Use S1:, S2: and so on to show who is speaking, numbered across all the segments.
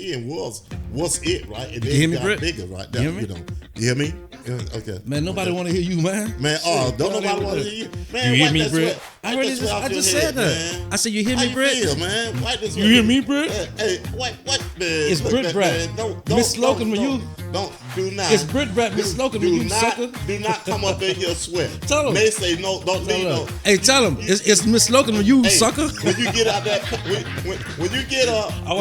S1: and was it, right? And then
S2: hear
S1: it
S2: me,
S1: got
S2: Britt?
S1: bigger, right?
S2: You hear me?
S1: You hear me? Yeah, okay.
S2: Man, nobody want to hear you, man.
S1: Man, don't nobody want to hear you. Man,
S2: You hear
S1: wipe
S2: me,
S1: that
S2: Britt?
S1: sweat-
S2: I
S1: wipe
S2: really
S1: that sweat off
S2: I
S1: your
S2: just
S1: head,
S2: said that.
S1: man.
S2: I said, you hear
S1: How
S2: me,
S1: you
S2: Britt?
S1: feel, man? Wipe this
S2: You
S1: sweat.
S2: hear me, Britt?
S1: Hey, what, man?
S2: It's
S1: Look,
S2: Brit
S1: man,
S2: Brat.
S1: don't-
S2: Miss Slocum,
S1: don't-
S2: you.
S1: do not.
S2: It's Brit Brat, Miss Slocum,
S1: do
S2: you
S1: not,
S2: sucker.
S1: Do not come up in here sweat.
S2: Tell 'em.
S1: They say no, don't leave no.
S2: Hey, tell him. It's Miss Slocum, you
S1: Hey,
S2: sucker.
S1: when you get out that, when you get up,
S2: I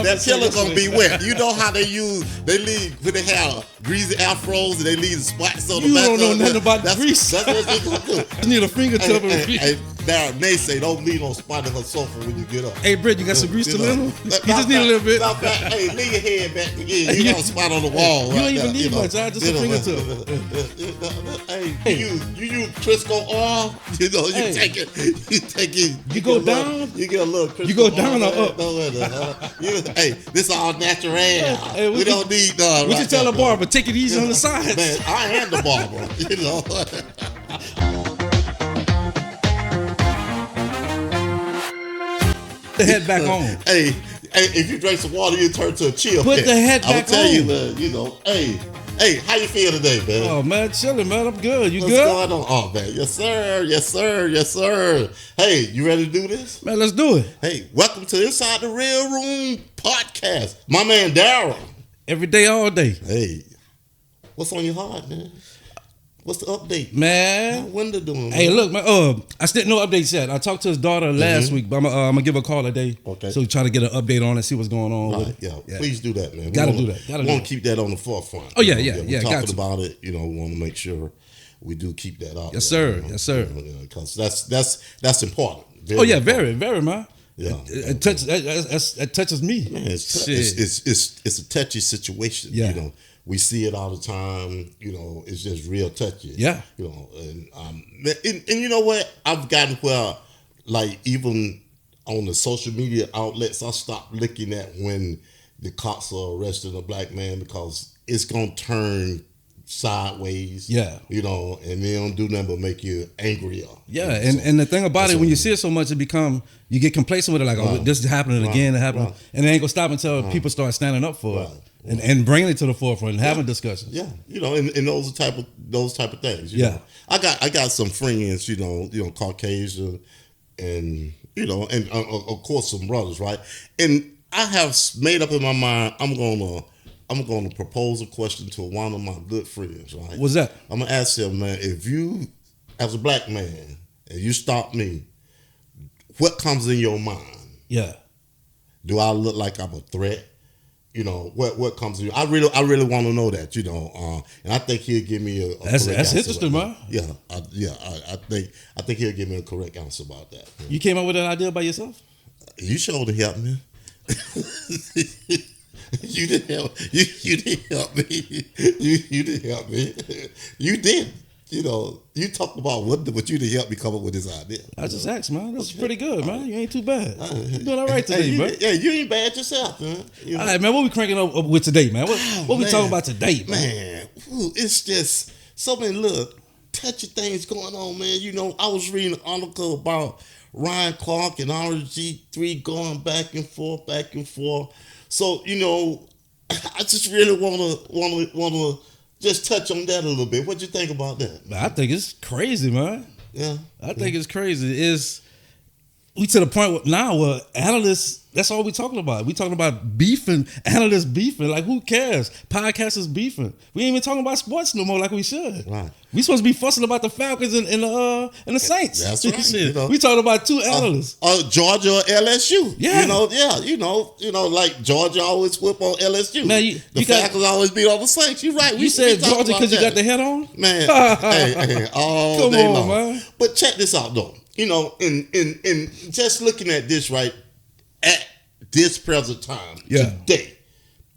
S1: that pillow gonna be
S2: yesterday.
S1: wet. You know how they leave when they have greasy afros and they leave the spots on the
S2: You
S1: back.
S2: don't know
S1: of
S2: nothing
S1: it.
S2: about
S1: That's
S2: grease.
S1: That's what they gonna do.
S2: You need a fingertip of grease.
S1: Hey, Darryl, they say don't leave no spot in her sofa when you get up.
S2: Hey, Britt, you got some grease to
S1: You know.
S2: little? You just need a little bit.
S1: Hey, leave your head back again. You got a spot on the wall.
S2: You
S1: right
S2: don't even
S1: there,
S2: need
S1: know.
S2: much. I just a
S1: You know,
S2: fingertip.
S1: Hey, you use Crisco oil. You know, you
S2: Hey.
S1: take it.
S2: You go
S1: get a little-
S2: down?
S1: You get a little Crisco
S2: You go
S1: oil
S2: down or
S1: there.
S2: up?
S1: Hey, this all natural.
S2: Hey,
S1: We don't need.
S2: What you
S1: right
S2: tell
S1: there,
S2: the barber? Take it easy on the sides.
S1: Man, I am the barber. You know.
S2: The head back on.
S1: Hey, if you drink some water, you turn to a chill.
S2: Put
S1: pit.
S2: the head
S1: I will
S2: back
S1: tell
S2: on.
S1: you, man. You know, hey, how you feel today, man?
S2: Oh man, chilling, man. I'm good. You
S1: What's
S2: good?
S1: going on? Oh man, yes sir. Hey, you ready to do this?
S2: Man, let's do it.
S1: Hey, welcome to Inside the Real Room podcast. My man Darryl.
S2: Every day, all day.
S1: Hey, what's on your heart, man? What's the update? How
S2: Man.
S1: Wendell doing?
S2: Hey,
S1: man?
S2: look, man. I still no updates yet. I talked to his daughter last week, but I'm gonna give her a call today.
S1: Okay.
S2: So we try to get an update on it, see what's going on.
S1: Right,
S2: with it.
S1: yeah, please do that, man.
S2: Gotta
S1: We
S2: do
S1: wanna-
S2: that. Gotta
S1: we
S2: do
S1: want
S2: that.
S1: to keep that on the forefront.
S2: Oh, yeah,
S1: You know,
S2: yeah,
S1: we're
S2: yeah, got
S1: talking
S2: to.
S1: about it. You know, we want to make sure we do keep that out.
S2: Yes,
S1: there,
S2: sir.
S1: you know,
S2: Yes, sir.
S1: Because that's important.
S2: Oh yeah,
S1: important.
S2: very, man.
S1: Yeah.
S2: It touches me.
S1: Man,
S2: Shit.
S1: it's a touchy situation.
S2: Yeah.
S1: You know, we see it all the time. You know, it's just real touchy.
S2: Yeah.
S1: You know, and you know what? I've gotten where, like, even on the social media outlets, I stopped looking at when the cops are arresting a black man because it's gonna turn sideways.
S2: Yeah.
S1: You know, and they don't do nothing but make you angrier.
S2: Yeah,
S1: You know,
S2: and the thing about
S1: that's
S2: it, when
S1: what-
S2: you see it so much, it become you get complacent with it. Like, oh,
S1: Right.
S2: this is happening again, it happening,
S1: Right.
S2: and it ain't gonna stop until people start standing up for
S1: Right.
S2: it and bringing it to the forefront and having discussions.
S1: Yeah, you know, and those type of things. You
S2: Yeah.
S1: know. I got some friends, you know, Caucasian, and you know, and of course some brothers, right? And I have made up in my mind I'm gonna propose a question to one of my good friends, right?
S2: What's that?
S1: I'm gonna ask him, man, if you, as a black man, and you stop me, what comes in your mind?
S2: Yeah,
S1: Do I look like I'm a threat? You know, what comes to you? I really want to know that, you know, and I think he'll give me a
S2: That's
S1: correct answer
S2: interesting,
S1: about
S2: man.
S1: that. Yeah, I think he'll give me a correct answer about that.
S2: you came up with that idea by yourself.
S1: You showed to help me. You didn't help. You didn't help me. You didn't help me. You did. You know, you talk about what you didn't help me come up with this idea.
S2: I just asked, man. That's pretty good, man. You ain't too bad. You doing all right today,
S1: Hey,
S2: bro.
S1: yeah, you ain't bad yourself, man. You know?
S2: All right, man. What we cranking up with today, man? What we
S1: man.
S2: talking about today, man?
S1: Man, it's just so many little touchy things going on, man. You know, I was reading an article about Ryan Clark and RG3 going back and forth. So, you know, I just really wanna just touch on that a little bit. What you think about that?
S2: I think it's crazy, man.
S1: Yeah.
S2: I think it's crazy. We to the point now where analysts, that's all we talking about. We talking about beefing, analysts beefing. Like, who cares? Podcasters beefing. We ain't even talking about sports no more like we should.
S1: Right.
S2: We supposed to be fussing about the Falcons and the Saints.
S1: That's right.
S2: Shit.
S1: You know.
S2: We talking about two analysts.
S1: Georgia or LSU.
S2: Yeah.
S1: You know, like Georgia always whip on LSU.
S2: Man, you
S1: the
S2: got-
S1: Falcons always beat on the Saints. You're right.
S2: You said Georgia because you got the head on?
S1: Man, hey, all
S2: Come
S1: day
S2: on,
S1: long.
S2: man.
S1: But check this out, though. You know, in just looking at this right at this present time today,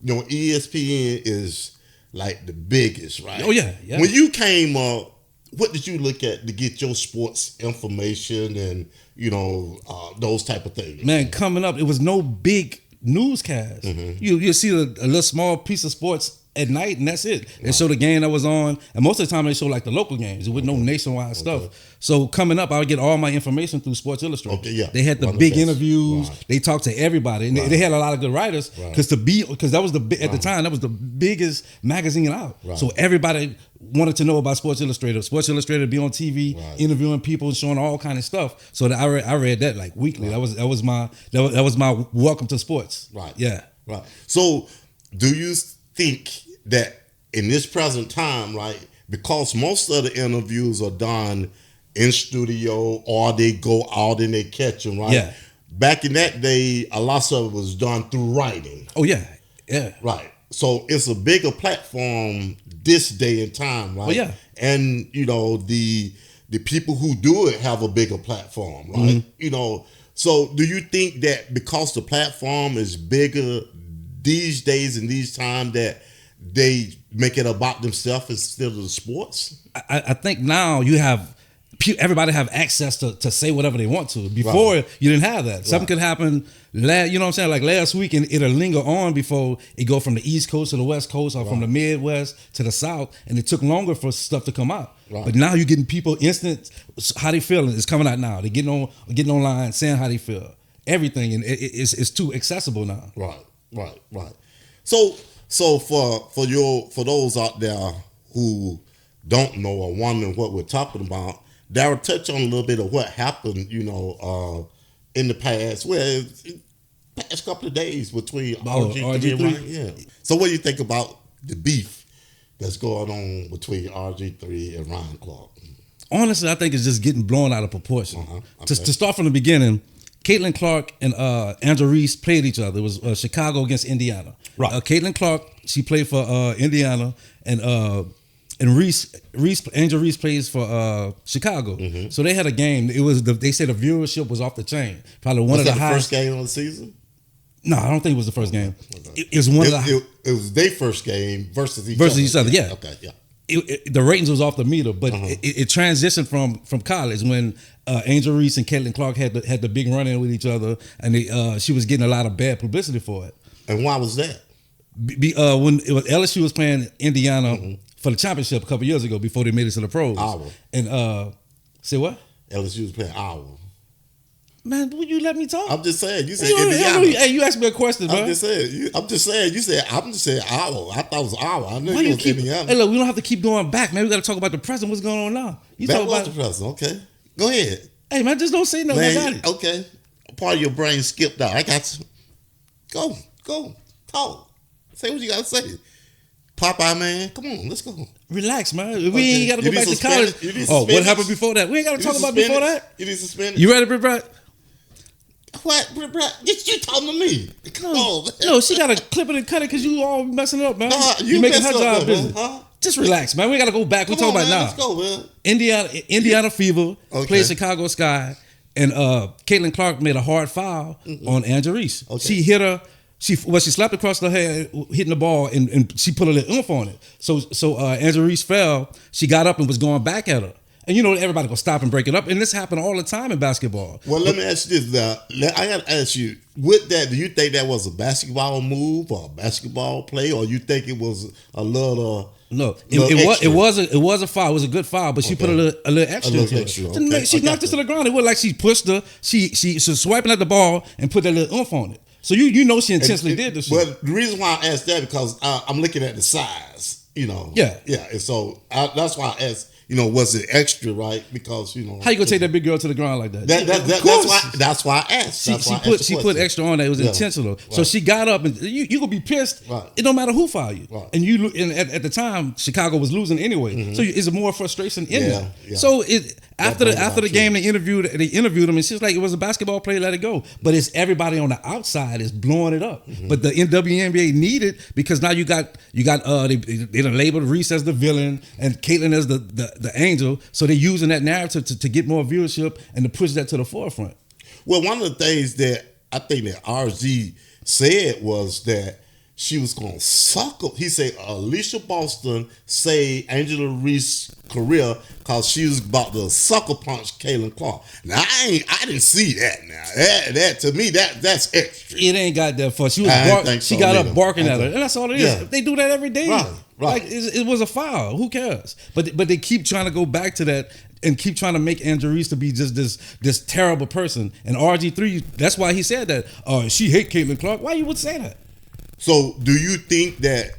S1: you know, ESPN is like the biggest, right?
S2: Oh, yeah.
S1: When you came up, what did you look at to get your sports information and you know those type of things?
S2: Man, coming up, it was no big newscast.
S1: Mm-hmm.
S2: You see a little small piece of sports at night, and that's it. They show the game that was on, and most of the time they show like the local games with no nationwide stuff. So coming up, I would get all my information through Sports Illustrated.
S1: Okay, yeah.
S2: They had the big interviews. Right. They talked to everybody, and they had a lot of good writers because that was at the time that was the biggest magazine out. Right. So everybody wanted to know about Sports Illustrated. Sports Illustrated would be on TV, interviewing people and showing all kind of stuff. So I read that like weekly. That was my welcome to sports.
S1: Right.
S2: Yeah.
S1: Right. So do you think that in this present time, right, because most of the interviews are done in studio or they go out and they catch them, right?
S2: Yeah.
S1: Back in that day, a lot of it was done through writing.
S2: Oh, yeah. Yeah.
S1: Right. So it's a bigger platform this day and time, right?
S2: Oh, yeah.
S1: And, you know, the people who do it have a bigger platform, right? Mm-hmm. You know, so do you think that because the platform is bigger these days and these times that they make it about themselves instead of the sports?
S2: I think now you have everybody have access to say whatever they want to. Before you didn't have that. Something could happen. You know what I'm saying? Like last week, and it'll linger on before it go from the East Coast to the West Coast or from the Midwest to the South, and it took longer for stuff to come out. Right. But now you're getting people instant how they feeling. It's coming out now. They're getting online, saying how they feel. Everything, and it's too accessible now.
S1: Right. So for those out there who don't know or wondering what we're talking about, Darryl, touch on a little bit of what happened, you know, in the past, past couple of days between RG3 and Ryan. Yeah. So what do you think about the beef that's going on between RG3 and Ryan Clark?
S2: Honestly, I think it's just getting blown out of proportion. To start from the beginning, Caitlin Clark and Angela Reese played each other. It was Chicago against Indiana. Right. Caitlin Clark, she played for Indiana, and Angela Reese plays for Chicago. Mm-hmm. So they had a game. It was they said the viewership was off the chain. Probably one of the highest.
S1: First game of the season?
S2: No, I don't think it was the first game. Okay. It was one of the.
S1: It was their first game versus each
S2: other. Yeah.
S1: Okay. Yeah.
S2: The ratings was off the meter, but it transitioned from college when Angel Reese and Caitlin Clark had the big run-in with each other, and she was getting a lot of bad publicity for it.
S1: And why was that?
S2: When LSU was playing Indiana for the championship a couple years ago before they made it to the pros. And say what?
S1: LSU was playing Iowa.
S2: Man, will you let me talk?
S1: I'm just saying. You said Indiana.
S2: Hey, you asked me a question, man.
S1: I'm just saying. You said Iowa. I thought it was Iowa. I knew it was Indiana.
S2: Hey, look, we don't have to keep going back, man. We got to talk about the present. What's going on now? You talk about
S1: the present. Okay, go ahead.
S2: Hey, man, just don't say nothing.
S1: Man,
S2: I got it.
S1: Okay, part of your brain skipped out. I got you. Go, talk. Say what you got to say. Popeye, man, come on, let's go.
S2: Relax, man. We ain't got to go back to college. What happened before that? We ain't got to talk about before that.
S1: You need suspended.
S2: You ready, Brett?
S1: What, Brett? You talking to me? Come on, man.
S2: No, she got to clip it and cut it because you all messing it up, man. You making her job busy. Just relax, man. We got to go back. We talking about now.
S1: Let's go, man.
S2: Indiana Fever played Chicago Sky, and Caitlin Clark made a hard foul on Angela Reese. Okay. She hit her. She slapped across the head, hitting the ball, and she put a little oomph on it. So Angela Reese fell. She got up and was going back at her. And you know everybody gonna stop and break it up, and this happened all the time in basketball.
S1: Well, let me ask you this: I got to ask you, with that, do you think that was a basketball move or a basketball play, or you think it was a little?
S2: No, it was a foul. It was a good foul, but she put a little extra into it. Okay. She knocked it to the ground. It was like she pushed her. She was swiping at the ball and put that little oomph on it. So you know she intentionally did this.
S1: Well, the reason why I asked that because I'm looking at the size. You know.
S2: Yeah.
S1: And so that's why I asked. You know, was it extra, right? Because, you know.
S2: How you going to take that big girl to the ground like that?
S1: That's why I asked.
S2: She put extra on that. It was intentional. Right. So she got up, and you going to be pissed. Right. It don't matter who foul you. Right. And at the time, Chicago was losing anyway. Mm-hmm. So it's more frustration in there. Yeah. So after the game, they interviewed him, and she's like, it was a basketball play, let it go. But it's everybody on the outside is blowing it up. Mm-hmm. But the WNBA need it because now you got they done labeled Reese as the villain and Caitlin as the angel, so they're using that narrative to get more viewership and to push that to the forefront.
S1: Well, one of the things that I think that RG said was that she was gonna sucker. He said Alicia Boston saved Angela Reese's career because she was about to sucker punch Caitlin Clark. Now I didn't see that. Now that to me that's extra.
S2: It ain't got that far. She
S1: She
S2: got up barking at her, and that's all it is.
S1: Yeah.
S2: They do that every day.
S1: Right.
S2: Like it was a foul. Who cares? But they keep trying to go back to that and keep trying to make Angela Reese to be just this terrible person. And RG3, that's why he said that. She hate Caitlin Clark. Why you would say that?
S1: So do you think that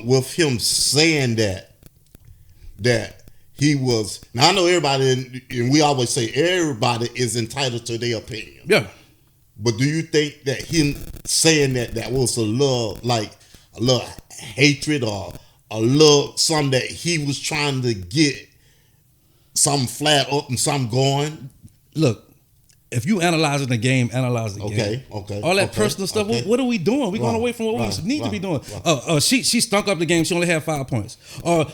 S1: with him saying that he was, now I know everybody, and we always say everybody is entitled to their opinion.
S2: Yeah.
S1: But do you think that him saying that was a little hatred or a little something that he was trying to get something flat up and something going? Look,
S2: if you analyzing the game, analyze the game.
S1: Okay.
S2: All that personal stuff.
S1: Okay.
S2: What are we doing? We're going away from what we need to be doing. She stunk up the game. She only had 5 points.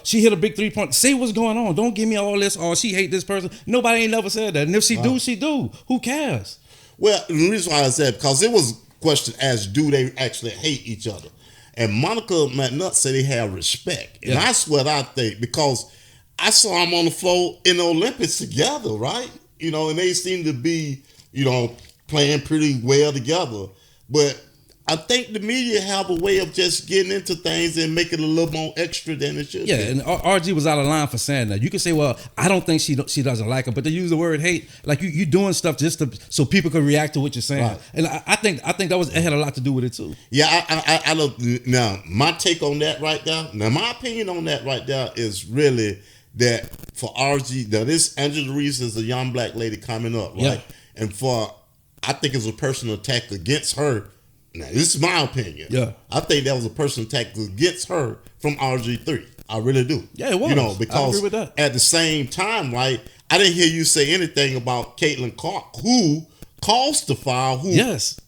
S2: She hit a big 3-point. Say what's going on. Don't give me all this. She hate this person. Nobody ain't never said that. And if she do, she do. Who cares?
S1: Well, the reason why I said, because it was questioned as do they actually hate each other. And Monica McNutt said they have respect. And that's what I think, because I saw them on the floor in the Olympics together, right? And they seem to be, playing pretty well together. But I think the media have a way of just getting into things and making it a little more extra than it should be.
S2: Yeah, and RG was out of line for saying that. You can say, well, I don't think she doesn't like her, but they use the word hate. Like you doing stuff just so people can react to what you're saying. Right. And I think it had a lot to do with it too.
S1: Yeah, I don't. Now, my take on that right there, my opinion on that right there is really that for RG, now this Angela Reese is a young black lady coming up, right? Yeah. And I think it's a personal attack against her. Now, this is my opinion.
S2: Yeah.
S1: I think that was a personal attack against her from RG3. I really do.
S2: Yeah, it was.
S1: Because
S2: I agree with that.
S1: At the same time, right, I didn't hear you say anything about Caitlin Clark, who caused the foul, who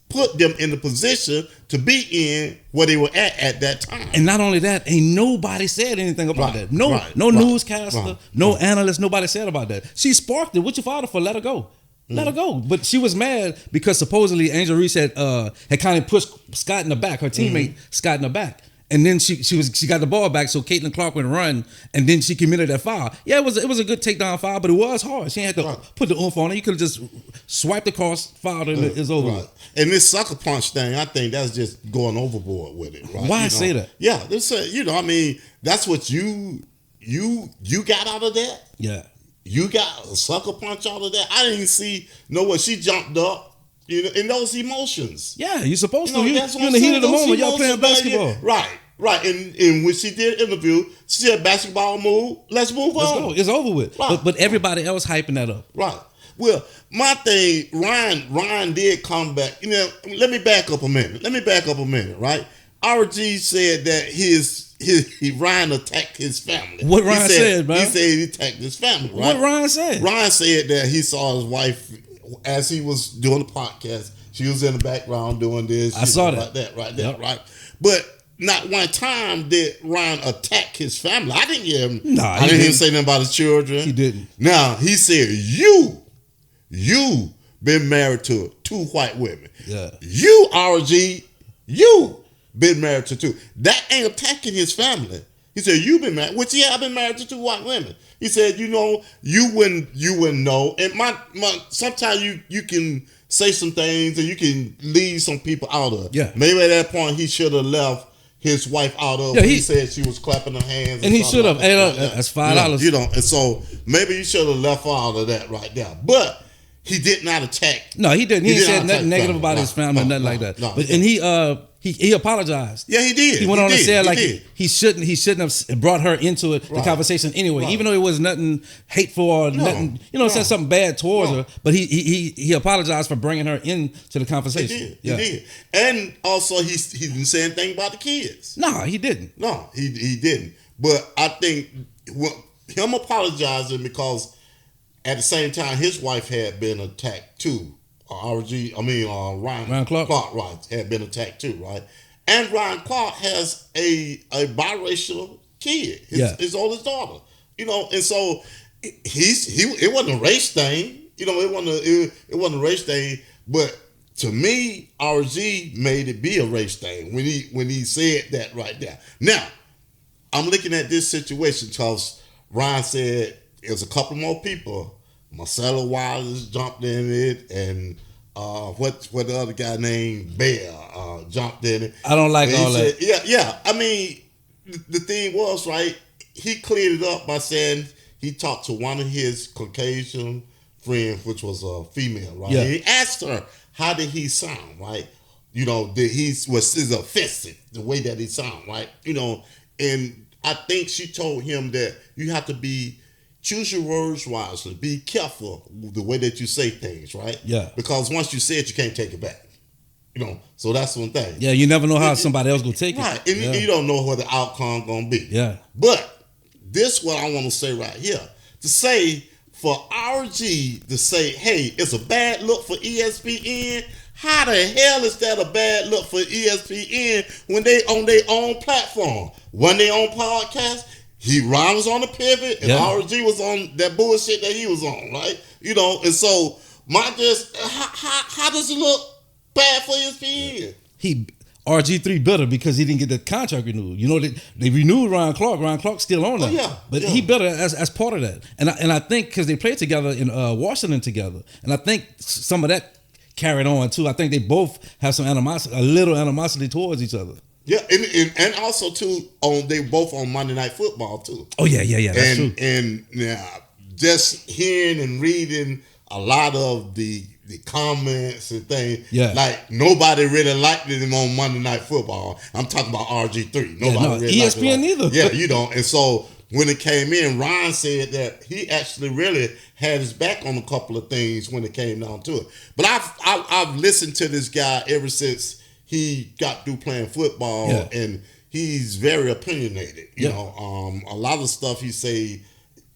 S1: put them in the position to be in where they were at that time.
S2: And not only that, ain't nobody said anything about that. No newscaster, no analyst, nobody said about that. She sparked it. What you fired her for? Let her go. Let her go. But she was mad because supposedly Angela Reese had kind of pushed Scott in the back, her teammate Scott in the back. And then she got the ball back, so Caitlin Clark went run, and then she committed that foul. Yeah, it was a good takedown foul, but it was hard. She didn't have to put the oomph on it. You could have just swiped across, fouled, and it's over. Right.
S1: And this sucker punch thing, I think that's just going overboard with it. Right?
S2: Why say that?
S1: Yeah, that's what you got out of that.
S2: Yeah.
S1: You got a sucker punch out of that. I didn't see what she jumped up, in those emotions.
S2: Yeah, you're supposed to. You're in the heat of the moment. Y'all playing basketball.
S1: Right. And when she did an interview, she said, "Basketball move. Let's move on.
S2: Let's go. It's over with." Right. But everybody else hyping that up.
S1: Right. Well, my thing, Ryan did come back. Let me back up a minute. Right. RG said that Ryan attacked his family.
S2: What Ryan said, man?
S1: He said he attacked his family, right?
S2: What Ryan said?
S1: Ryan said that he saw his wife as he was doing the podcast. She was in the background doing this.
S2: I saw that.
S1: Right? But not one time did Ryan attack his family. I didn't hear him.
S2: No,
S1: I didn't hear him say nothing about his children.
S2: He didn't.
S1: Now, he said, you been married to 2 white women.
S2: Yeah.
S1: You, RG, you been married to 2. That ain't attacking his family. He said, you've been married, which I've been married to 2 white women. He said, you wouldn't know. And sometimes you can say some things and you can leave some people out of it.
S2: Yeah.
S1: Maybe at that point he should have left his wife out of it. He said she was clapping her hands.
S2: And he should have. Hey, look, that's $5.
S1: And so maybe you should have left her out of that right there. But he did not attack.
S2: No, he didn't. He didn't say nothing negative about his family, nothing like that. And he apologized.
S1: Yeah, he did.
S2: He went on to say like he shouldn't have brought her into the conversation anyway, even though it was nothing hateful or nothing. Said something bad towards her, but he apologized for bringing her into the conversation.
S1: He did. And also he didn't say anything about the kids.
S2: No, he didn't.
S1: No, he didn't. But I think him apologizing because at the same time his wife had been attacked too. Ryan Clark had been attacked too, right? And Ryan Clark has a biracial kid, his oldest daughter, and so it wasn't a race thing, it wasn't a race thing, but to me, RG made it be a race thing when he said that right there. Now, I'm looking at this situation because Ryan said there's a couple more people. Marcelo Wallace jumped in it, and what the other guy named Bear jumped in it.
S2: I don't like all that.
S1: Yeah. I mean, the thing was, right, he cleared it up by saying he talked to one of his Caucasian friends, which was a female, right?
S2: Yeah.
S1: And he asked her, how did he sound, right? Is offensive, the way that he sound, right? And I think she told him that you have to choose your words wisely. Be careful the way that you say things, right?
S2: Yeah.
S1: Because once you say it, you can't take it back. So that's one thing.
S2: Yeah, you never know how somebody else gonna take
S1: right.
S2: it.
S1: Right, and you don't know what the outcome gonna be.
S2: Yeah.
S1: But this what I want to say right here. To say for RG to say, hey, it's a bad look for ESPN. How the hell is that a bad look for ESPN when they on their own platform? When they on podcast, Ron was on the pivot and RG was on that bullshit that he was on, right? And so how does it look bad for ESPN?
S2: RG3 better because he didn't get the contract renewed. They renewed Ryan Clark. Ryan Clark's still on that. But he better as part of that. And I think because they played together in Washington together, and I think some of that carried on too. I think they both have some animosity, a little animosity towards each other.
S1: Yeah, and also too they both on Monday Night Football too.
S2: Oh yeah, that's true.
S1: And just hearing and reading a lot of the comments and things, like nobody really liked him on Monday Night Football. I'm talking about RG3. Nobody really liked
S2: ESPN neither.
S1: Yeah, and so when it came in, Ron said that he actually really had his back on a couple of things when it came down to it. But I've listened to this guy ever since he got through playing football, and he's very opinionated. A lot of stuff he say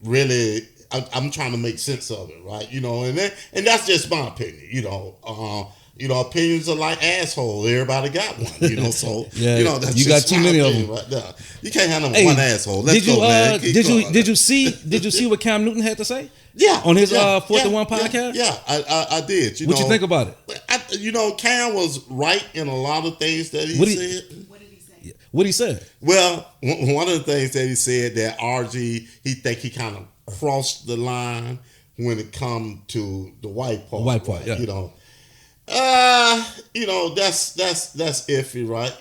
S1: really, I'm trying to make sense of it, right? And that's just my opinion. Opinions are like assholes. Everybody got one. So that's
S2: you got too many of them
S1: right there. You can't have one asshole. Let's go, man.
S2: Did you see what Cam Newton had to say?
S1: Yeah,
S2: on his 4th and 1 podcast.
S1: Yeah, I did.
S2: What you think about
S1: it? Cam was right in a lot of things that he said.
S3: What did he say?
S2: What he said?
S1: Well, one of the things that he said that RG, he think he kind of crossed the line when it come to the white part.
S2: The white part, yeah.
S1: That's iffy, right?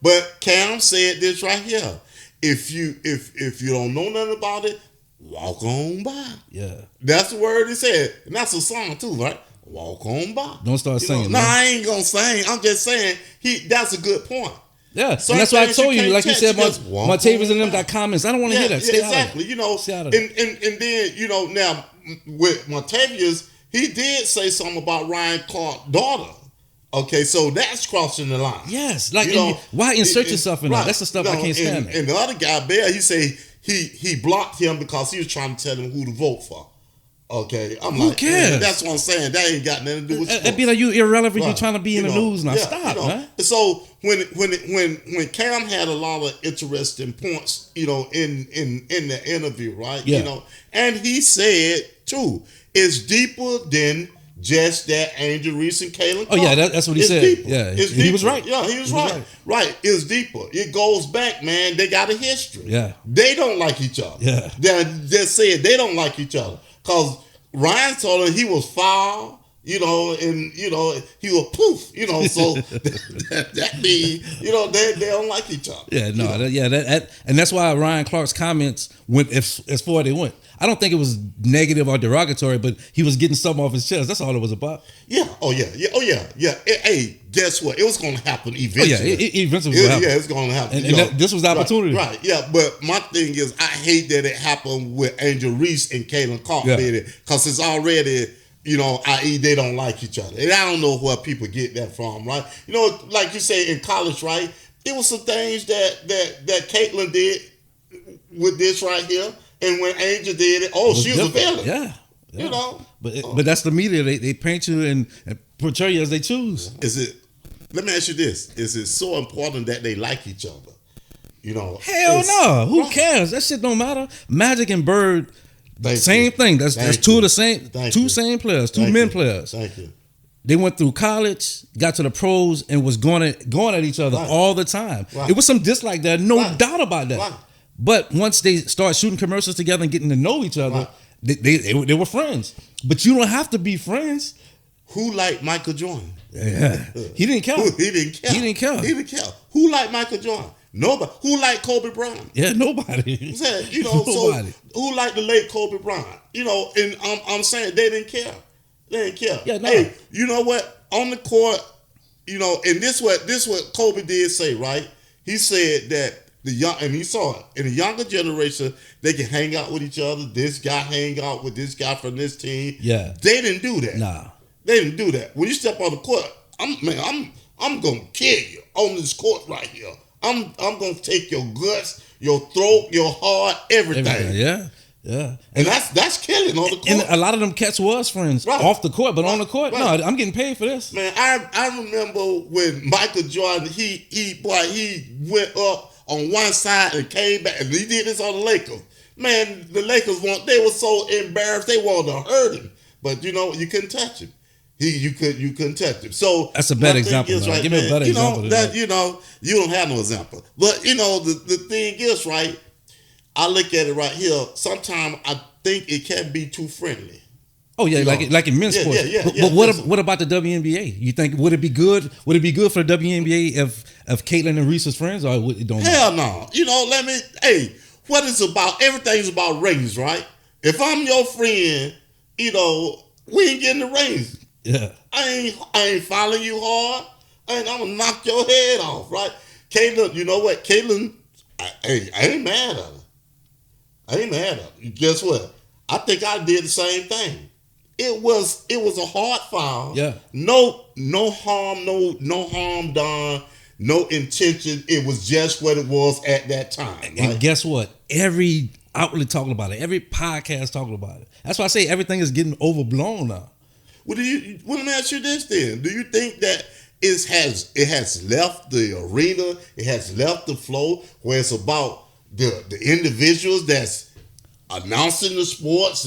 S1: But Cam said this right here. If you don't know nothing about it, walk on by.
S2: Yeah.
S1: That's the word he said. And that's a song too, right? Walk on by.
S2: Don't start singing.
S1: No, I ain't gonna sing. I'm just saying that's a good point.
S2: Yeah. And that's why I told you, like you said, Martavis and them got comments. I don't want to hear that. Stay
S1: exactly.
S2: Stay out of it.
S1: And then, now with Martavius, he did say something about Ryan Clark's daughter. Okay, so that's crossing the line.
S2: Yes. Like, why insert yourself in that? That's the stuff I can't stand.
S1: And the other guy, Bear, he say he blocked him because he was trying to tell him who to vote for. Okay,
S2: who cares?
S1: That's what I'm saying. That ain't got nothing to do with sports.
S2: It'd be like you irrelevant. You're trying to be in the news now. Stop, man.
S1: So when Cam had a lot of interesting points, in the interview, right?
S2: Yeah.
S1: And he said too, it's deeper than just that Angel Reese and Kalen Clark.
S2: Oh yeah, that's what he said.
S1: Deeper.
S2: Yeah,
S1: he
S2: was right.
S1: Yeah, he was right. Right, it's deeper. It goes back, man. They got a history.
S2: Yeah,
S1: they don't like each other.
S2: Yeah,
S1: they just said they don't like each other because Ryan told him he was foul. And he was poof. So that means they don't like each other.
S2: Yeah, no, and that's why Ryan Clark's comments went as far as they went. I don't think it was negative or derogatory, but he was getting something off his chest. That's all it was about.
S1: Yeah. Oh yeah. Hey, guess what? It was going to happen eventually.
S2: Oh yeah, eventually was happen.
S1: Yeah, it's going to happen.
S2: And this was the opportunity.
S1: Right. Yeah, but my thing is, I hate that it happened with Angel Reese and Kalen Clark did it because it's already. I.e. they don't like each other. And I don't know where people get that from, right? Like you say in college, right? It was some things that Caitlin did with this right here. And when Angel did it, she was a villain.
S2: Yeah. But that's the media. They paint you and portray you as they choose.
S1: Let me ask you this. Is it so important that they like each other?
S2: Hell no. Who cares? That shit don't matter. Magic and Bird, same thing. That's two of the same, same players, two men players.
S1: Thank you.
S2: They went through college, got to the pros, and was going at each other all the time. Right. It was some dislike there, no doubt about that. Right. But once they start shooting commercials together and getting to know each other, they were friends. But you don't have to be friends.
S1: Who liked Michael Jordan?
S2: Yeah. He didn't care.
S1: He didn't care. Who liked Michael Jordan? Nobody. Who liked Kobe Bryant?
S2: Yeah, nobody.
S1: I'm saying, nobody. So who liked the late Kobe Bryant? And I'm saying they didn't care. They didn't care.
S2: Yeah, no.
S1: Hey, you know what? On the court, and this what Kobe did say, right? He said that and he saw it in the younger generation, they can hang out with each other. This guy hang out with this guy from this team.
S2: Yeah,
S1: they didn't do that.
S2: Nah,
S1: they didn't do that. When you step on the court, I'm gonna kill you on this court right here. I'm gonna take your guts, your throat, your heart, everything.
S2: Yeah.
S1: And that's killing on the court.
S2: And a lot of them cats was friends off the court, but on the court, no, I'm getting paid for this.
S1: Man, I remember when Michael Jordan he went up on one side and came back, and he did this on the Lakers. Man, the Lakers they were so embarrassed they wanted to hurt him, but you couldn't touch him. You couldn't touch him. So
S2: that's a bad example. Right, give me a better example.
S1: You don't have no example. But the thing is, right, I look at it right here. Sometimes I think it can be too friendly.
S2: Oh yeah, like in men's sports. But what about the WNBA? You think would it be good? Would it be good for the WNBA if Caitlyn and Reese was friends, or it don't?
S1: Hell no. What it's about? Everything's about ratings, right? If I'm your friend, we ain't getting the ratings.
S2: Yeah.
S1: I ain't following you hard. I'm gonna knock your head off, right? Caitlyn, you know what? Caitlyn, I ain't mad at her. Guess what? I think I did the same thing. It was a hard foul.
S2: Yeah.
S1: No harm done. No intention. It was just what it was at that time. Right?
S2: And guess what? Every outlet talking about it. Every podcast talking about it. That's why I say everything is getting overblown now.
S1: Well, let me ask you this then. Do you think that it has left the arena, it has left the flow where it's about the individuals that's announcing the sports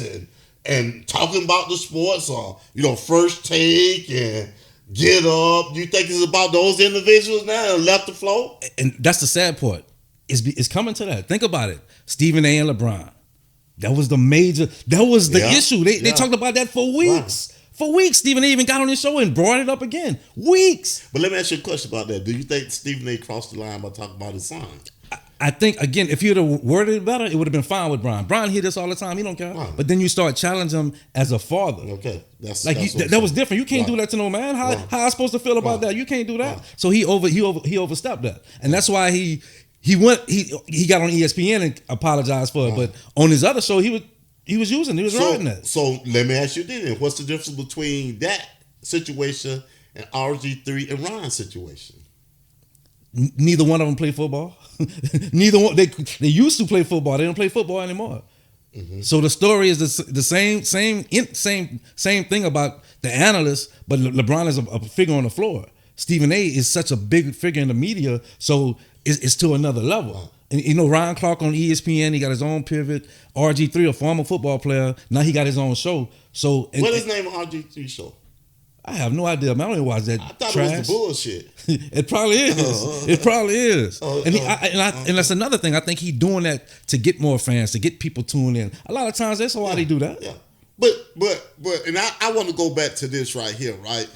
S1: and talking about the sports, or First Take and Get Up? You think it's about those individuals now and left the flow?
S2: And that's the sad part. It's coming to that. Think about it. Stephen A. and LeBron. That was the issue. They talked about that for weeks. Wow. For weeks, Stephen A. even got on his show and brought it up again. Weeks.
S1: But let me ask you a question about that. Do you think Stephen A. crossed the line by talking about his son?
S2: I think, again, if he'd have worded it better, it would have been fine with Brian. Brian hear this all the time. He don't care. Right. But then you start challenging him as a father.
S1: Okay.
S2: That was different. You can't do that to no man. How I supposed to feel about that? You can't do that. So he overstepped that. And that's why he got on ESPN and apologized for it. But on his other show, he was riding that. So
S1: let me ask you then, what's the difference between that situation and RG3 and Ryan's situation?
S2: Neither one of them play football. Neither one. They used to play football. They don't play football anymore. Mm-hmm. So the story is the same thing about the analyst, but LeBron is a figure on the floor. Stephen A. is such a big figure in the media, so it's to another level. Wow. And Ryan Clark on ESPN, he got his own pivot. RG3, a former football player, now he got his own show. So
S1: what is the name of RG3 show?
S2: I have no idea. Man, I don't even watch that.
S1: I thought
S2: trash.
S1: It was the bullshit.
S2: It probably is. It probably is. And that's another thing. I think he's doing that to get more fans, to get people tuned in. A lot of times that's why they do that.
S1: Yeah. But and I want to go back to this right here, right?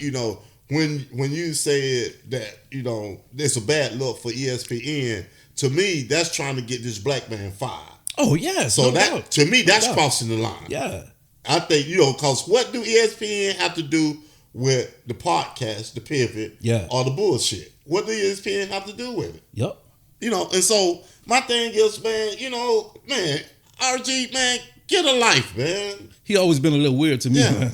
S1: When you said that, it's a bad look for ESPN, to me, that's trying to get this black man fired.
S2: Oh, yeah.
S1: So to me, that's crossing the line.
S2: Yeah.
S1: I think, because what do ESPN have to do with the podcast, the pivot, or the bullshit? What do ESPN have to do with it?
S2: Yep.
S1: And so my thing is, man, RG, man, get a life, man.
S2: He always been a little weird to me, man.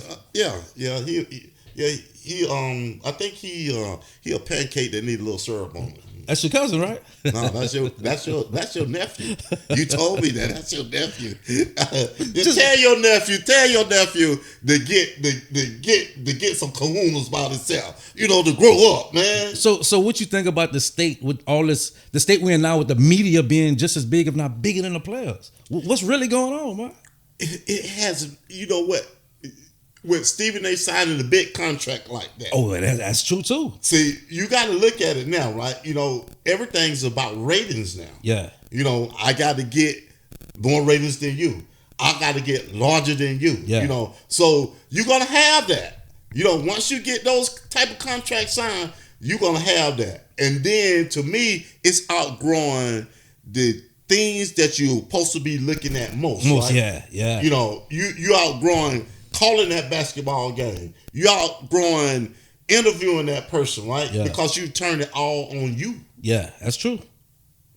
S1: I think he a pancake that need a little syrup on it.
S2: That's your cousin, right?
S1: No, that's your nephew. You told me that. That's your nephew. Tell your nephew to get some kahunas by himself. To grow up, man.
S2: So what you think about the state with all this? The state we're in now with the media being just as big, if not bigger than the players. What's really going on, man?
S1: It has. You know what? with Stephen A. signing a big contract like that.
S2: Oh, that's true too.
S1: See, you got to look at it now, right? Everything's about ratings now.
S2: Yeah.
S1: I got to get more ratings than you. I got to get larger than you.
S2: Yeah.
S1: So you're gonna have that. Once you get those type of contracts signed, you're gonna have that. And then to me, it's outgrowing the things that you're supposed to be looking at most. Right?
S2: Yeah.
S1: You outgrowing calling that basketball game. You outgrowing interviewing that person, right?
S2: Yeah.
S1: Because you turn it all on you.
S2: Yeah, that's true.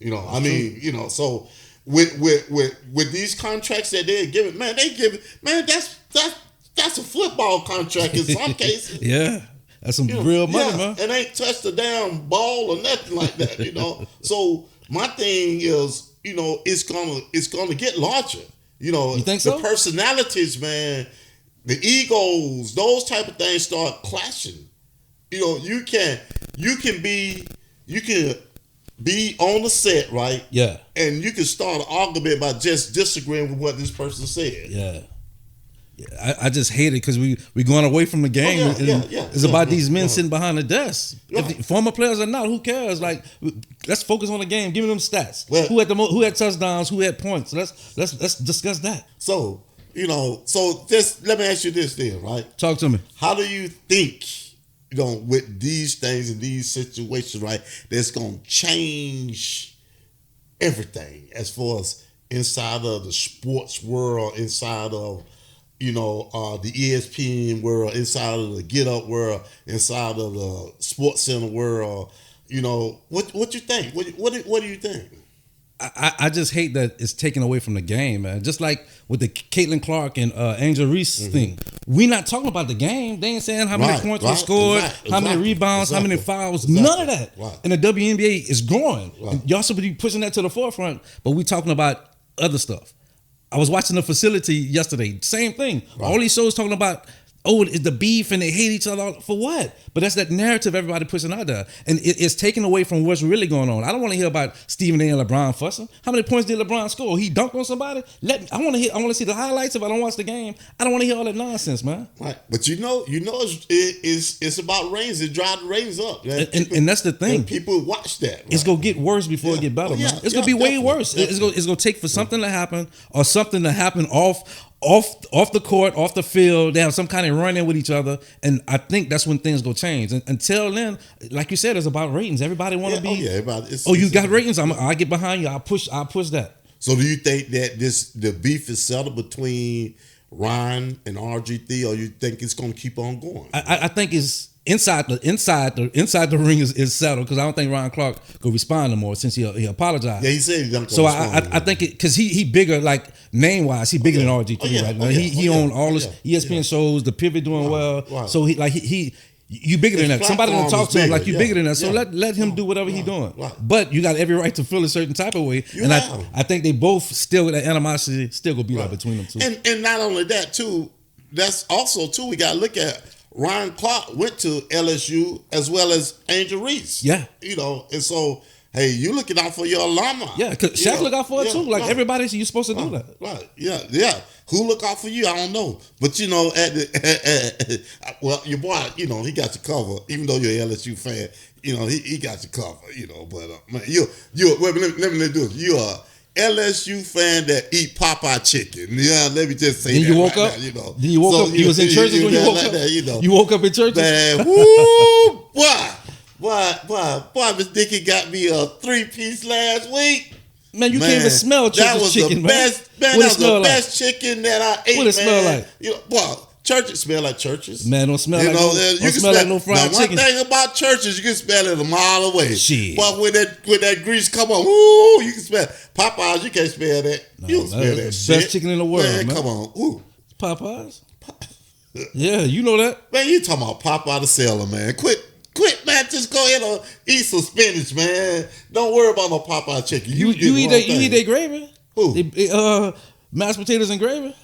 S1: So with these contracts that they're giving, man, that's a football contract in some cases.
S2: Yeah. That's some real money, man.
S1: And ain't touched a damn ball or nothing like that, So my thing is, it's gonna get larger.
S2: You think so?
S1: The personalities, man, the egos, those type of things start clashing. You can be on the set, right?
S2: Yeah.
S1: And you can start an argument by just disagreeing with what this person said.
S2: Yeah. I just hate it because we going away from the game. It's about these men sitting behind the desk.
S1: Yeah.
S2: If former players or not, who cares? Like, let's focus on the game. Give me them stats.
S1: Well,
S2: who had touchdowns? Who had points? Let's discuss that.
S1: So just let me ask you this then, right?
S2: Talk to me.
S1: How do you think, with these things and these situations, right, that's gonna change everything as far as inside of the sports world, inside of the ESPN world, inside of the Get Up world, inside of the Sports Center world? What you think? What do you think?
S2: I just hate that it's taken away from the game, man. Just like with the Caitlin Clark and Angel Reese thing. We not talking about the game. They ain't saying how many points we scored, how many rebounds, how many fouls. None of that.
S1: Right.
S2: And the WNBA is growing.
S1: Right.
S2: Y'all should be pushing that to the forefront, but we talking about other stuff. I was watching the facility yesterday. Same thing. Right. All these shows talking about, it's the beef and they hate each other. For what? But that's that narrative everybody pushing out there. And it's taken away from what's really going on. I don't want to hear about Stephen A. and LeBron fussing. How many points did LeBron score? He dunked on somebody? I want to see the highlights if I don't watch the game. I don't want to hear all that nonsense, man.
S1: Right. But it's about ratings. It drives the ratings up.
S2: And that's the thing.
S1: And people watch that. Right?
S2: It's going to get worse before it get better, man. It's going to be way worse. Definitely. It's going to take for something to happen or something to happen off the court, off the field. They have some kind of run-in with each other, and I think that's when things go change. And until then, like you said, it's about ratings. Everybody want to be. You got ratings. I get behind you. I push that.
S1: So do you think that the beef is settled between Ryan and RG3, or you think it's going to keep on going?
S2: I think it's inside the ring is settled, because I don't think Ryan Clark could respond no more since he apologized.
S1: Yeah, he said he don't.
S2: So I think because he bigger, like name wise, he bigger than RG3 right now. He owned all his ESPN shows. The Pivot doing well. Right. So he you bigger than that. Somebody don't talk to him like you bigger than that. So let him do whatever he's doing. Right. But you got every right to feel a certain type of way. I think they both still, with that animosity still gonna be there between them two.
S1: And not only that too, that's also too, we gotta look at Ryan Clark went to LSU as well as Angel Reese.
S2: Yeah.
S1: And so, hey, you looking out for your alumni.
S2: Yeah, because Shaq look out for it too. Like everybody, you're supposed to do that.
S1: Right. Yeah. Who look out for you? I don't know. But well, your boy, he got you covered. Even though you're an LSU fan, he got you covered. But man, let me do it. You're a LSU fan that eat Popeye chicken. Yeah, let me just say
S2: then
S1: that.
S2: You woke up? Then you woke up? You was in churches when you woke up? You woke up in churches?
S1: Man, woo, boy, Miss Dickey got me a 3-piece last week.
S2: Man, you can't even smell church's chicken, man.
S1: That was the best chicken that I ate, man.
S2: What it smell like?
S1: Churches smell like churches.
S2: Man, don't smell like no fried chicken.
S1: One thing about churches, you can smell it a mile away.
S2: Shit.
S1: But when that grease come on, ooh, you can smell it. Popeyes, you can't smell that. You don't smell that shit.
S2: Best chicken in the world, man.
S1: Come on. Ooh.
S2: Popeyes? Yeah, you know that.
S1: Man, you talking about Popeye the seller, man. Quit, man. Just go ahead and eat some spinach, man. Don't worry about no Popeye chicken. You
S2: eat their gravy?
S1: Who?
S2: Mashed potatoes and gravy?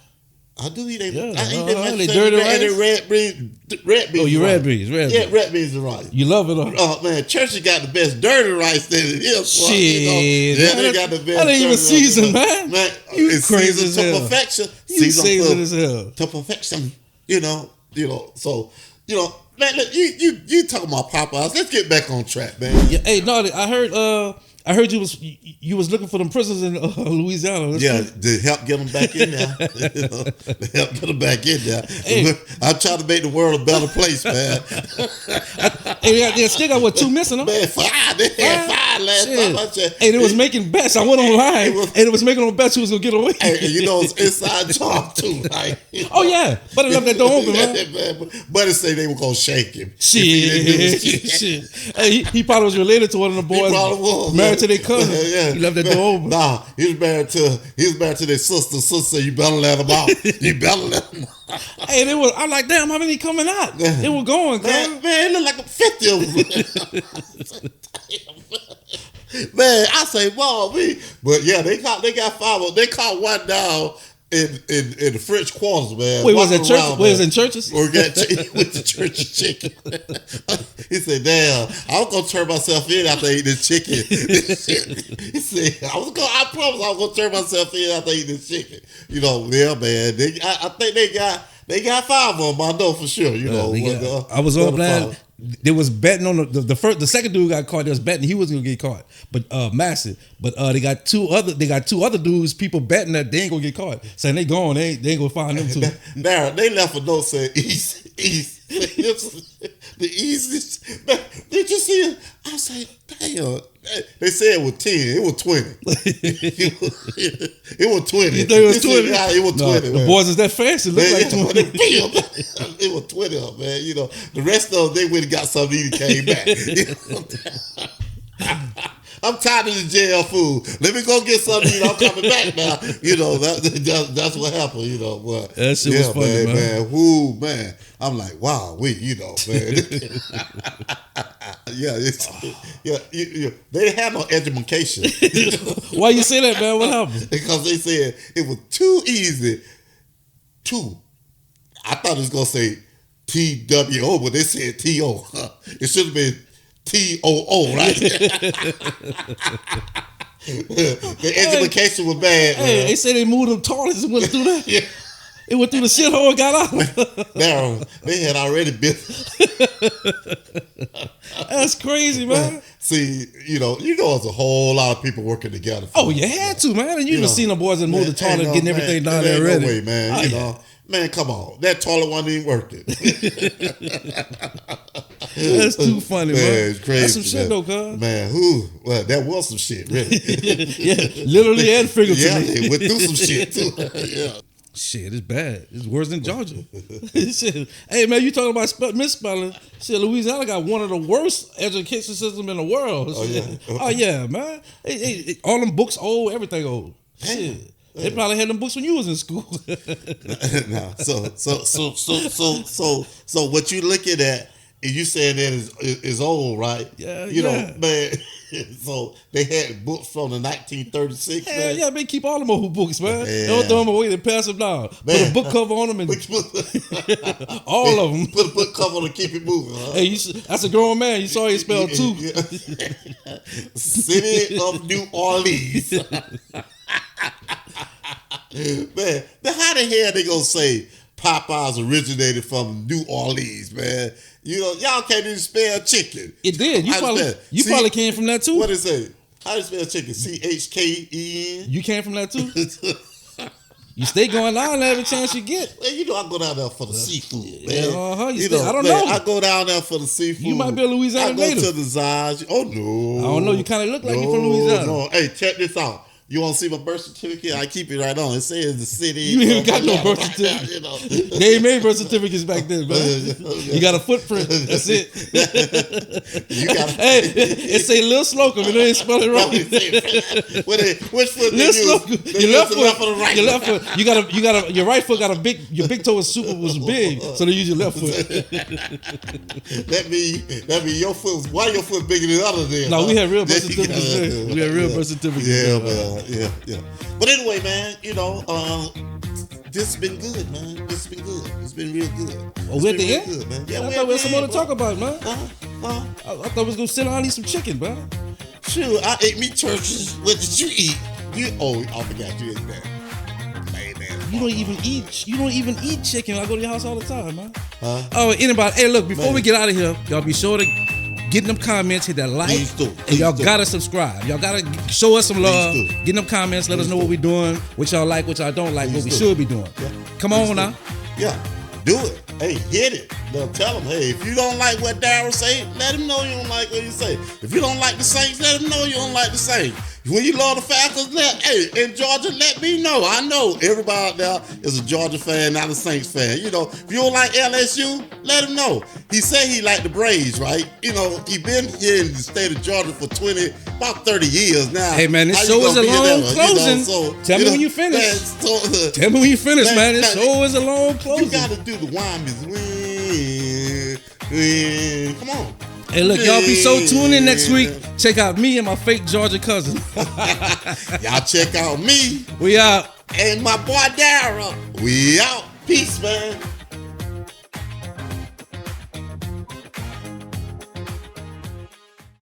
S1: I do eat that.
S2: Yeah,
S1: I eat that
S2: they dirty rice?
S1: And red beans.
S2: Oh, you red beans.
S1: Yeah, red beans and rice.
S2: You love it,
S1: Oh, man, Church got the best dirty rice that it is.
S2: Shit.
S1: Yeah, they got the best.
S2: That ain't even seasoned, man.
S1: Man,
S2: you
S1: it's
S2: crazy
S1: seasoned
S2: as hell.
S1: To perfection.
S2: You seasoned as hell.
S1: To perfection. So man, look, you talking about Popeyes? Let's get back on track, man.
S2: Yeah, hey, no, I heard you was looking for them prisoners in Louisiana.
S1: To help get them back in there. To help get them back in there.
S2: Hey.
S1: I'm trying to make the world a better place, man.
S2: Hey, they still got 2 missing, huh?
S1: Man, 5. They had 5 last time I checked.
S2: Hey, they was making bets. I went online, and it was making on bets who was gonna get away.
S1: Hey, it's inside job too, right?
S2: Oh yeah, but I left that door open, man.
S1: Buddy say they were gonna shake him.
S2: Shit. Hey, he probably was related to one of the boys.
S1: He probably was.
S2: Married to their cousin.
S1: Yeah.
S2: He left that door open.
S1: Nah, he was married to their sister. Sister said, you better let him out. You better let him out.
S2: Hey, I'm like, damn, how many coming out? They were going,
S1: man, it looked like 50 of them. Man, I say, wow, but yeah, they got 5. They caught one down in the French quarters, man.
S2: Wait, was it church? Was in churches?
S1: Or with the church chicken. He said, "Damn, I was gonna turn myself in after eating this chicken." He said, "I promise I was gonna turn myself in after eating this chicken." Yeah, man. I think they got 5 of them. I know for sure.
S2: I was all glad. They was betting on the second dude got caught. They was betting he was gonna get caught, but massive. But they got two other dudes. People betting that they ain't gonna get caught, saying they gone. They ain't gonna find them too.
S1: Darryl, they left a note saying east. The easiest. Man, did you see it? I say, damn. They said it was 10. It was 20. It was 20.
S2: You think it was 20?
S1: Yeah, it was 20.
S2: The boys is that fancy. Look like 20.
S1: It was 20 of them, man. The rest of them, they went and got something to eat and came back. I'm tired of the jail food. Let me go get something to eat. I'm coming back now. That's what happened, But
S2: that shit was funny, man.
S1: Whoo, man. I'm like, wow, man. They had no education.
S2: Why you say that, man? What happened?
S1: Because they said it was too easy. I thought it was going to say TWO, but they said TO. It should have been TOO, right? The education was bad.
S2: Hey, they say they moved them toilets and went through that. Yeah. It went through the shithole and got out.
S1: Darryl, they had already been.
S2: That's crazy, man.
S1: See, there's a whole lot of people working together.
S2: Oh, you had to, man. And you done seen the boys that moved the toilet, getting everything down there ready.
S1: No way, man. Man, come on. That toilet wasn't even working.
S2: That's too funny, man.
S1: It's crazy.
S2: That's some shit, though, cuz.
S1: Man, well, that was some shit, really.
S2: Yeah, literally and figuratively.
S1: Yeah, they went through some shit, too. Yeah.
S2: Shit, it's bad. It's worse than Georgia. Shit. Hey, man, you talking about misspelling? Shit, Louisiana got one of the worst education systems in the world. Oh yeah, man. Hey, all them books old, everything old. Shit. They probably had them books when you was in school.
S1: No, so what you looking at, and you saying that is old, right?
S2: Yeah,
S1: man. So they had books from the 1936. Man.
S2: Yeah, they keep all them old books, man. They don't throw them away; they pass them down. Put a book cover on them, and all of them.
S1: Put a book cover on and keep it moving. Huh?
S2: Hey, that's a grown man. You saw he spelled two.
S1: City of New Orleans. Man, how the hell they gonna say Popeyes originated from New Orleans, man? Y'all can't even spell chicken.
S2: It did. You probably came from that too.
S1: What did it say? How do you spell chicken? CHKEN?
S2: You came from that too? You stay going down there every chance you get.
S1: Well, I go down there for the seafood, man.
S2: Yeah, I don't know.
S1: I go down there for the seafood.
S2: You might be a Louisiana native.
S1: I go to the Zaj. Oh, no.
S2: I don't know. You kind of look like you're from Louisiana.
S1: No. Hey, check this out. You want to see my birth certificate? I keep it right on. It says the city.
S2: You ain't got no birth certificate. They ain't made birth certificates back then, man. You got a footprint. That's it. Hey, it say Lil Slocum, and they ain't spell it right.
S1: Which foot?
S2: Lil Slocum. Your left foot.
S1: Or the right?
S2: Your left foot. You got your right foot got a big. Your big toe was big, so they use your left foot.
S1: That mean your foot. Why your foot bigger than others? Then?
S2: No, we had real birth certificates. We had real birth certificates.
S1: Yeah, man. Yeah. But anyway, man, this has been good, man. This has been good. It's been real good.
S2: Oh, we're at the end?
S1: Good, man. Yeah,
S2: I thought we had some more to talk about, man.
S1: I
S2: thought we was gonna sit down and eat some chicken, man.
S1: Sure, I ate meat churches. What did you eat? I forgot you ate that. Man.
S2: You don't even eat chicken. I go to your house all the time, man.
S1: Huh?
S2: Oh, anybody? Hey, look, before
S1: Man.
S2: we get out of here, y'all be sure to get in them comments, hit that like,
S1: Please do.
S2: and
S1: Please
S2: y'all
S1: do.
S2: gotta subscribe. Y'all gotta show us some love.
S1: Please do.
S2: Get in them comments, let us know what we doing, what y'all like, what y'all don't like, what we
S1: Please do.
S2: should be doing.
S1: Yeah.
S2: Come
S1: Please
S2: on
S1: do.
S2: now.
S1: Yeah, do it. Hey, hit it. Now tell them, hey, if you don't like what Darryl say, let him know you don't like what he say. If you don't like the Saints, let him know you don't like the Saints. When you love the Falcons, in Georgia, let me know. I know everybody out there is a Georgia fan, not a Saints fan. You know, if you don't like LSU, let him know. He said he liked the Braves, right? You know, he been here in the state of Georgia for about 30 years now.
S2: Hey, man, this
S1: How
S2: show
S1: you
S2: is a
S1: gonna be
S2: long
S1: there?
S2: closing. Tell me when you finish. Tell me when you finish, man. This show is a long closing.
S1: You gotta do the wine music. Come on.
S2: Hey, look, y'all be so tuned in next week. Check out me and my fake Georgia cousin.
S1: Y'all check out me
S2: We out.
S1: and my boy Darryl. We out. Peace, man.